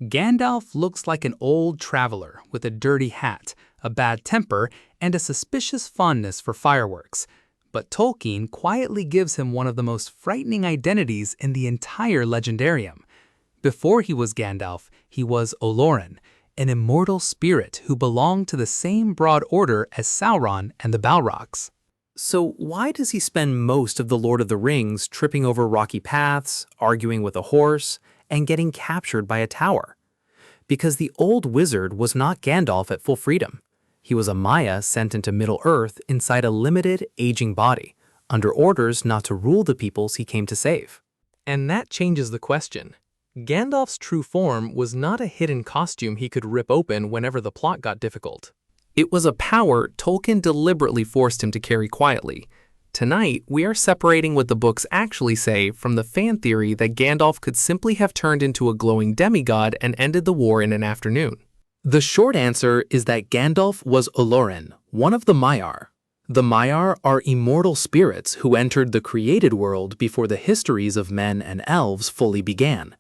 Gandalf looks like an old traveler with a dirty hat, a bad temper, and a suspicious fondness for fireworks. But Tolkien quietly gives him one of the most frightening identities in the entire legendarium. Before he was Gandalf, he was Olórin, an immortal spirit who belonged to the same broad order as Sauron and the Balrogs. So why does he spend most of The Lord of the Rings tripping over rocky paths, arguing with a horse, and getting captured by a tower? Because the old wizard was not Gandalf at full freedom. He was a Maia sent into Middle-earth inside a limited, aging body, under orders not to rule the peoples he came to save. And that changes the question. Gandalf's true form was not a hidden costume he could rip open whenever the plot got difficult. It was a power Tolkien deliberately forced him to carry quietly. Tonight, we are separating what the books actually say from the fan theory that Gandalf could simply have turned into a glowing demigod and ended the war in an afternoon. The short answer is that Gandalf was Olórin, one of the Maiar. The Maiar are immortal spirits who entered the created world before the histories of men and elves fully began.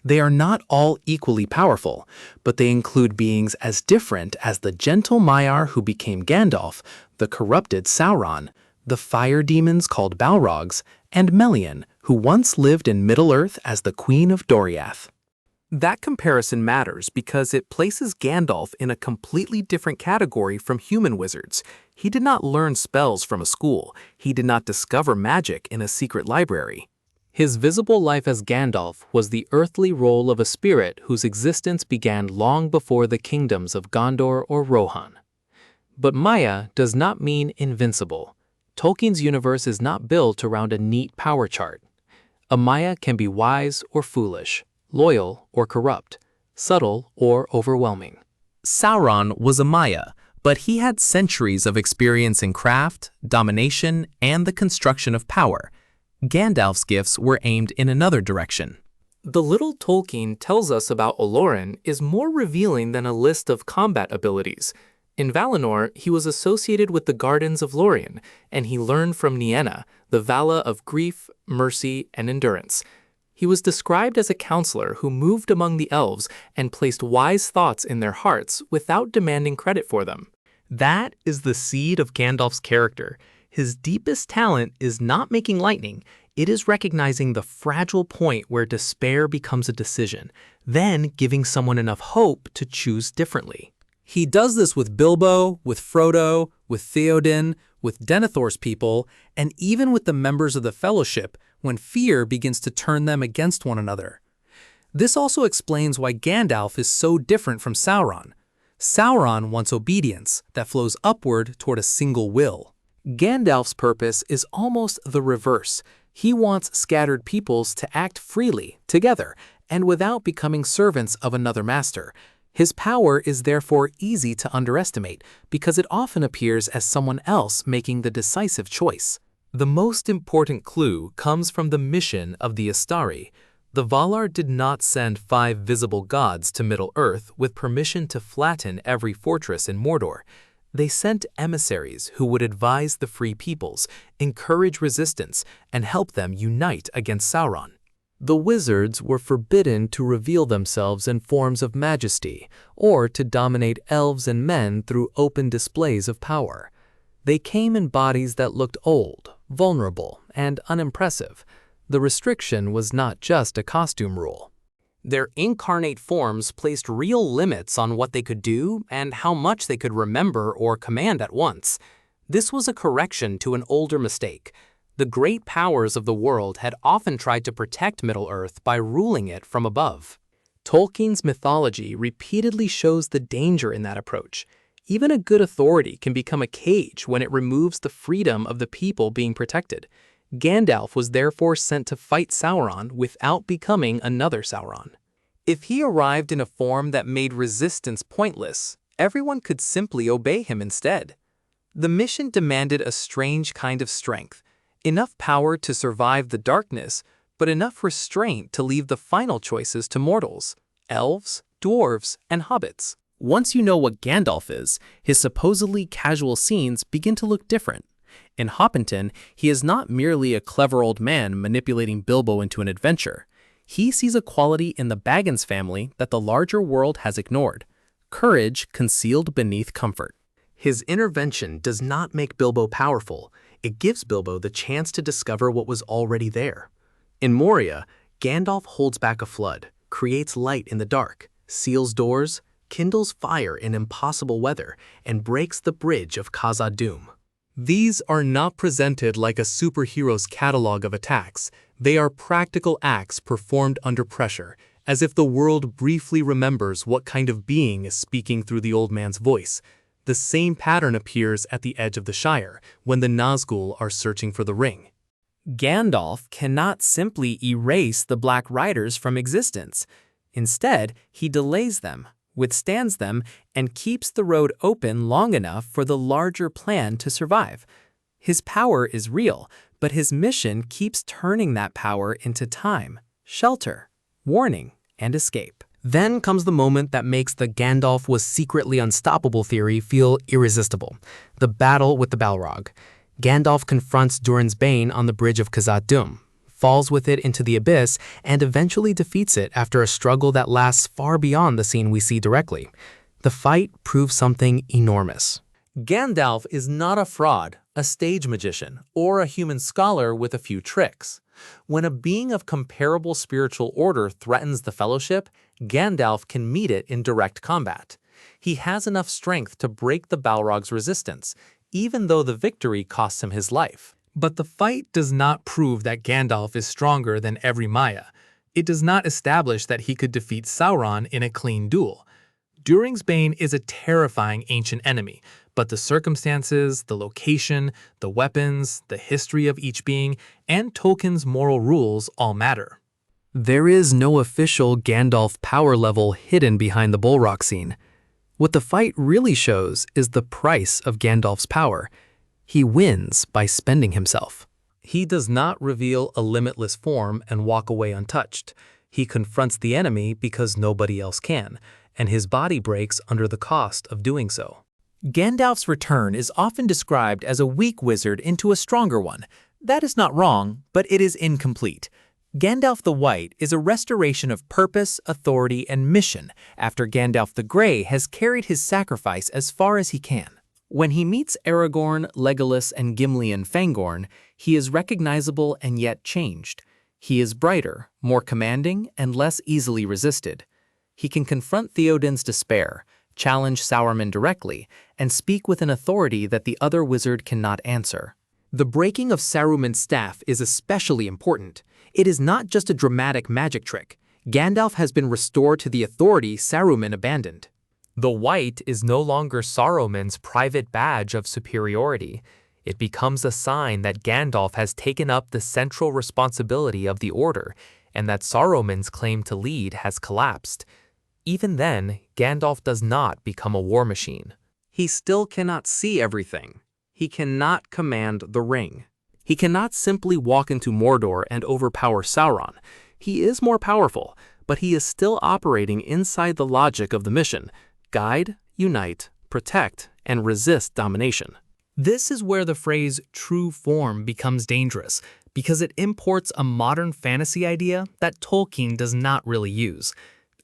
They are not all equally powerful, but they include beings as different as the gentle Maiar who became Gandalf, the corrupted Sauron, the fire demons called Balrogs, and Melian, who once lived in Middle-earth as the Queen of Doriath. That comparison matters because it places Gandalf in a completely different category from human wizards. He did not learn spells from a school. He did not discover magic in a secret library. His visible life as Gandalf was the earthly role of a spirit whose existence began long before the kingdoms of Gondor or Rohan. But Maia does not mean invincible. Tolkien's universe is not built around a neat power chart. A Maia can be wise or foolish, loyal or corrupt, subtle or overwhelming. Sauron was a Maia, but he had centuries of experience in craft, domination, and the construction of power. Gandalf's gifts were aimed in another direction. The little Tolkien tells us about Olórin is more revealing than a list of combat abilities. In Valinor, he was associated with the Gardens of Lórien, and he learned from Nienna, the Vala of grief, mercy, and endurance. He was described as a counselor who moved among the elves and placed wise thoughts in their hearts without demanding credit for them. That is the seed of Gandalf's character. His deepest talent is not making lightning, it is recognizing the fragile point where despair becomes a decision, then giving someone enough hope to choose differently. He does this with Bilbo, with Frodo, with Theoden, with Denethor's people, and even with the members of the Fellowship when fear begins to turn them against one another. This also explains why Gandalf is so different from Sauron. Sauron wants obedience that flows upward toward a single will. Gandalf's purpose is almost the reverse. He wants scattered peoples to act freely, together, and without becoming servants of another master. His power is therefore easy to underestimate because it often appears as someone else making the decisive choice. The most important clue comes from the mission of the Istari. The Valar did not send 5 visible gods to Middle-earth with permission to flatten every fortress in Mordor. They sent emissaries who would advise the free peoples, encourage resistance, and help them unite against Sauron. The wizards were forbidden to reveal themselves in forms of majesty or to dominate elves and men through open displays of power. They came in bodies that looked old, vulnerable, and unimpressive. The restriction was not just a costume rule. Their incarnate forms placed real limits on what they could do and how much they could remember or command at once. This was a correction to an older mistake. The great powers of the world had often tried to protect Middle-earth by ruling it from above. Tolkien's mythology repeatedly shows the danger in that approach. Even a good authority can become a cage when it removes the freedom of the people being protected. Gandalf was therefore sent to fight Sauron without becoming another Sauron. If he arrived in a form that made resistance pointless, everyone could simply obey him instead. The mission demanded a strange kind of strength, enough power to survive the darkness, but enough restraint to leave the final choices to mortals, elves, dwarves, and hobbits. Once you know what Gandalf is, his supposedly casual scenes begin to look different. In Hobbiton, he is not merely a clever old man manipulating Bilbo into an adventure. He sees a quality in the Baggins family that the larger world has ignored: courage concealed beneath comfort. His intervention does not make Bilbo powerful. It gives Bilbo the chance to discover what was already there. In Moria, Gandalf holds back a flood, creates light in the dark, seals doors, kindles fire in impossible weather, and breaks the bridge of Khazad-dûm. These are not presented like a superhero's catalog of attacks. They are practical acts performed under pressure, as if the world briefly remembers what kind of being is speaking through the old man's voice. The same pattern appears at the edge of the Shire, when the Nazgûl are searching for the ring. Gandalf cannot simply erase the Black Riders from existence. Instead, he delays them, withstands them, and keeps the road open long enough for the larger plan to survive. His power is real, but his mission keeps turning that power into time, shelter, warning, and escape. Then comes the moment that makes the Gandalf was secretly unstoppable theory feel irresistible: the battle with the Balrog. Gandalf confronts Durin's Bane on the bridge of Khazad-dûm, falls with it into the abyss, and eventually defeats it after a struggle that lasts far beyond the scene we see directly. The fight proves something enormous. Gandalf is not a fraud, a stage magician, or a human scholar with a few tricks. When a being of comparable spiritual order threatens the Fellowship, Gandalf can meet it in direct combat. He has enough strength to break the Balrog's resistance, even though the victory costs him his life. But the fight does not prove that Gandalf is stronger than every Maia. It does not establish that he could defeat Sauron in a clean duel. Durin's Bane is a terrifying ancient enemy, but the circumstances, the location, the weapons, the history of each being, and Tolkien's moral rules all matter. There is no official Gandalf power level hidden behind the Balrog scene. What the fight really shows is the price of Gandalf's power. He wins by spending himself. He does not reveal a limitless form and walk away untouched. He confronts the enemy because nobody else can, and his body breaks under the cost of doing so. Gandalf's return is often described as a weak wizard into a stronger one. That is not wrong, but it is incomplete. Gandalf the White is a restoration of purpose, authority, and mission after Gandalf the Grey has carried his sacrifice as far as he can. When he meets Aragorn, Legolas, and Gimli and Fangorn, he is recognizable and yet changed. He is brighter, more commanding, and less easily resisted. He can confront Theoden's despair, challenge Sauron directly, and speak with an authority that the other wizard cannot answer. The breaking of Saruman's staff is especially important. It is not just a dramatic magic trick. Gandalf has been restored to the authority Saruman abandoned. The white is no longer Saruman's private badge of superiority. It becomes a sign that Gandalf has taken up the central responsibility of the Order, and that Saruman's claim to lead has collapsed. Even then, Gandalf does not become a war machine. He still cannot see everything. He cannot command the ring. He cannot simply walk into Mordor and overpower Sauron. He is more powerful, but he is still operating inside the logic of the mission: guide, unite, protect, and resist domination. This is where the phrase true form becomes dangerous, because it imports a modern fantasy idea that Tolkien does not really use.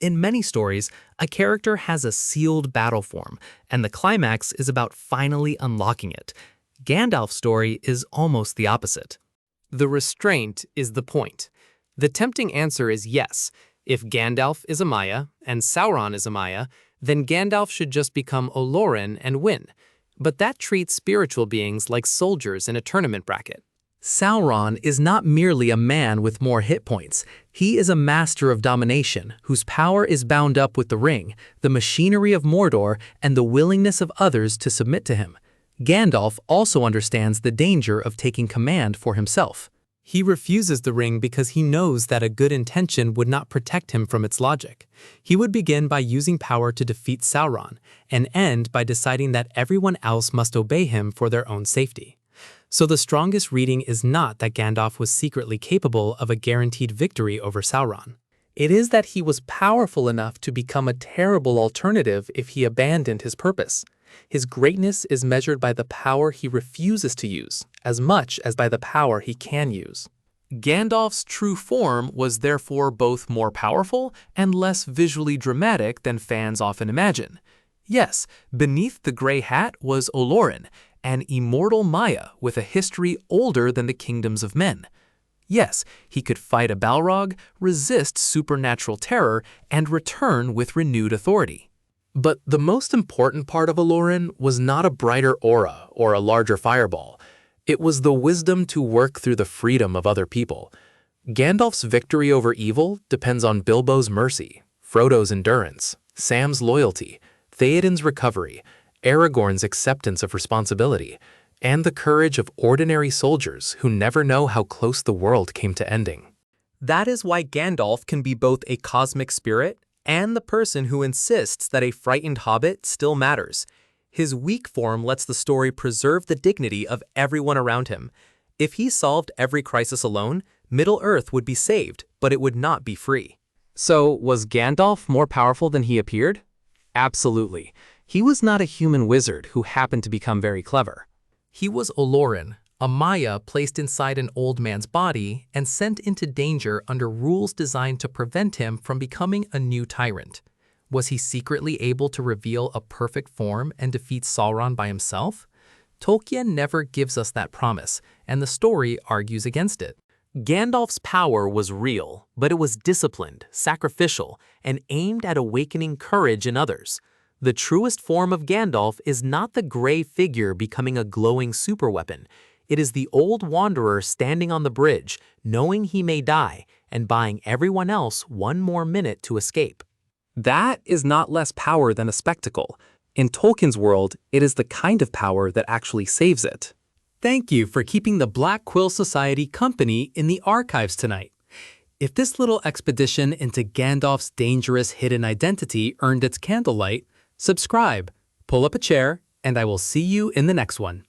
In many stories, a character has a sealed battle form, and the climax is about finally unlocking it. Gandalf's story is almost the opposite. The restraint is the point. The tempting answer is yes. If Gandalf is a Maia and Sauron is a Maia, then Gandalf should just become Olórin and win. But that treats spiritual beings like soldiers in a tournament bracket. Sauron is not merely a man with more hit points. He is a master of domination whose power is bound up with the ring, the machinery of Mordor, and the willingness of others to submit to him. Gandalf also understands the danger of taking command for himself. He refuses the ring because he knows that a good intention would not protect him from its logic. He would begin by using power to defeat Sauron, and end by deciding that everyone else must obey him for their own safety. So the strongest reading is not that Gandalf was secretly capable of a guaranteed victory over Sauron. It is that he was powerful enough to become a terrible alternative if he abandoned his purpose. His greatness is measured by the power he refuses to use, as much as by the power he can use. Gandalf's true form was therefore both more powerful and less visually dramatic than fans often imagine. Yes, beneath the gray hat was Olórin, an immortal Maia with a history older than the kingdoms of men. Yes, he could fight a Balrog, resist supernatural terror, and return with renewed authority. But the most important part of Olórin was not a brighter aura or a larger fireball. It was the wisdom to work through the freedom of other people. Gandalf's victory over evil depends on Bilbo's mercy, Frodo's endurance, Sam's loyalty, Theoden's recovery, Aragorn's acceptance of responsibility, and the courage of ordinary soldiers who never know how close the world came to ending. That is why Gandalf can be both a cosmic spirit and the person who insists that a frightened hobbit still matters. His weak form lets the story preserve the dignity of everyone around him. If he solved every crisis alone, Middle-earth would be saved, but it would not be free. So, was Gandalf more powerful than he appeared? Absolutely. He was not a human wizard who happened to become very clever. He was Olórin, a Maia placed inside an old man's body and sent into danger under rules designed to prevent him from becoming a new tyrant. Was he secretly able to reveal a perfect form and defeat Sauron by himself? Tolkien never gives us that promise, and the story argues against it. Gandalf's power was real, but it was disciplined, sacrificial, and aimed at awakening courage in others. The truest form of Gandalf is not the gray figure becoming a glowing superweapon. It is the old wanderer standing on the bridge, knowing he may die, and buying everyone else one more minute to escape. That is not less power than a spectacle. In Tolkien's world, it is the kind of power that actually saves it. Thank you for keeping the Black Quill Society company in the archives tonight. If this little expedition into Gandalf's dangerous hidden identity earned its candlelight, subscribe, pull up a chair, and I will see you in the next one.